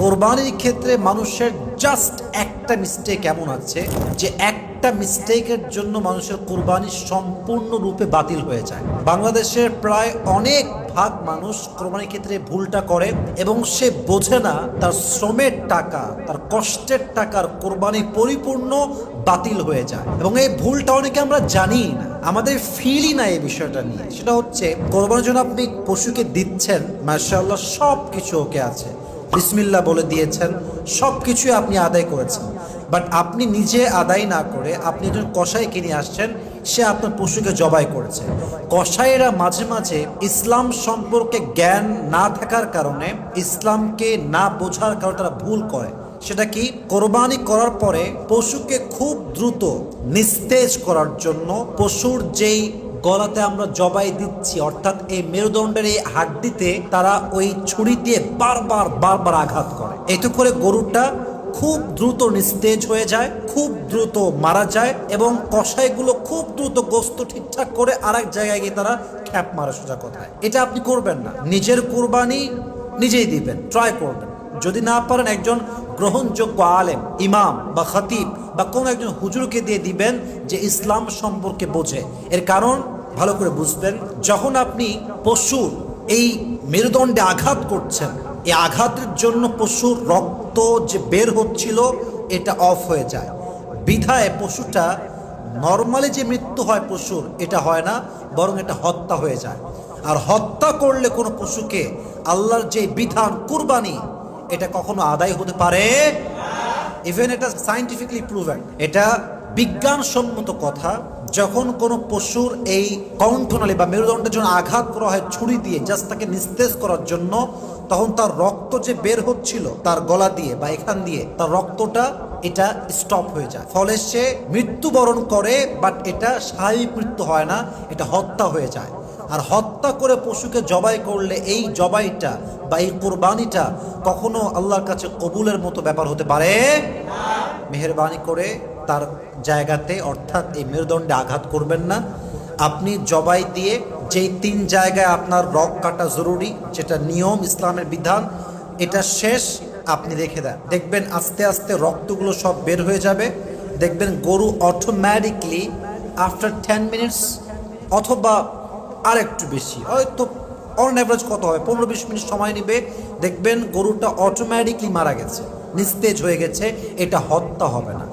কোরবানির ক্ষেত্রে মানুষের জাস্ট একটা মিস্টেক এমন আছে যে একটা মিস্টেকের জন্য মানুষের কোরবানি সম্পূর্ণরূপে বাতিল হয়ে যায়। বাংলাদেশের প্রায় অনেক ভাগ মানুষ কোরবানির ক্ষেত্রে ভুলটা করে এবং সে বোঝে না তার শ্রমের টাকা, তার কষ্টের টাকার কোরবানি পরিপূর্ণ বাতিল হয়ে যায়। এবং এই ভুলটা অনেকে আমরা জানি না, আমাদের ফিলই না এই বিষয়টা নিয়ে। সেটা হচ্ছে কোরবানির জন্য আপনি পশুকে দিচ্ছেন, মাশাআল্লাহ সব কিছু ওকে আছে, বিসমিল্লাহ বলে দিয়েছেন, সব কিছুই আপনি আদায় করেছেন, বাট আপনি নিজে আদায় না করে আপনি একজন কসাই কিনে আসছেন, সে আপনার পশুকে জবাই করেছে। কসাইরা মাঝে মাঝে ইসলাম সম্পর্কে জ্ঞান না থাকার কারণে, ইসলামকে না বোঝার কারণে তারা ভুল করে। সেটা কি, কোরবানি করার পরে পশুকে খুব দ্রুত নিস্তেজ করার জন্য পশুর যেই গলাতে আমরা জবাই দিচ্ছি, অর্থাৎ এই মেরুদণ্ডের এই হাড্ডিতে তারা ওই ছুরি দিয়ে বারবার আঘাত করে। এতে করে গরুটা খুব দ্রুত নিস্তেজ হয়ে যায়, খুব দ্রুত মারা যায় এবং কসাইগুলো খুব দ্রুত গোস্ত ঠিকঠাক করে আরেক জায়গায় গিয়ে তারা খ্যাপ মারে। সোজা কথায় এটা আপনি করবেন না। নিজের কুরবানি নিজেই দিবেন, ট্রাই করবেন। যদি না পারেন একজন গ্রহণযোগ্য আলেম, ইমাম বা খতিব বা কোনো একজন হুজুরকে দিয়ে দিবেন যে ইসলাম সম্পর্কে বোঝে। এর কারণ ভালো করে বুঝবেন, যখন আপনি পশুর এই মেরুদণ্ডে আঘাত করছেন, এই আঘাতের জন্য পশুর রক্ত যে বের হচ্ছিল এটা অফ হয়ে যায়। বিধায় পশুটা নর্মালি যে মৃত্যু হয় পশুর, এটা হয় না, বরং এটা হত্যা হয়ে যায়। আর হত্যা করলে কোনো পশুকে আল্লাহর যে বিধান কুরবানি, এটা কখনো আদায় হতে পারে, ইভেন এটা সায়েন্টিফিকলি প্রুভেন, এটা বিজ্ঞানসম্মত কথা। যখন কোনো পশুর এই কণ্ঠনালী বা মেরুদণ্ডের জন্য আঘাত করা হয় ছুরি দিয়ে, জাস্ট তাকে নিস্তেজ করার জন্য, তখন তার রক্ত যে বের হচ্ছিল তার গলা দিয়ে বা এখান দিয়ে, তার রক্তটা এটা স্টপ হয়ে যায়, ফলে সে মৃত্যুবরণ করে। বাট এটা স্বাভাবিক মৃত্যু হয় না, এটা হত্যা হয়ে যায়। আর হত্যা করে পশুকে জবাই করলে এই জবাইটা বা এই কোরবানিটা কখনো আল্লাহর কাছে কবুলের মতো ব্যাপার হতে পারে। মেহেরবানি করে তার জায়গাতে, অর্থাৎ এই মেরুদণ্ডে আঘাত করবেন না। আপনি জবাই দিয়ে যেই 3 জায়গায় আপনার রগ কাটা জরুরি, যেটা নিয়ম, ইসলামের বিধান, এটা শেষ আপনি রেখে দেন, দেখবেন আস্তে আস্তে রক্তগুলো সব বের হয়ে যাবে। দেখবেন গরু অটোমেটিকলি আফটার 10 মিনিটস অথবা আর একটু বেশি, হয়তো অন অ্যাভারেজ কত হবে, 15-20 মিনিট সময় নেবে, দেখবেন গরুটা অটোমেটিকলি মারা গেছে, নিস্তেজ হয়ে গেছে। এটা হত্যা হবে না।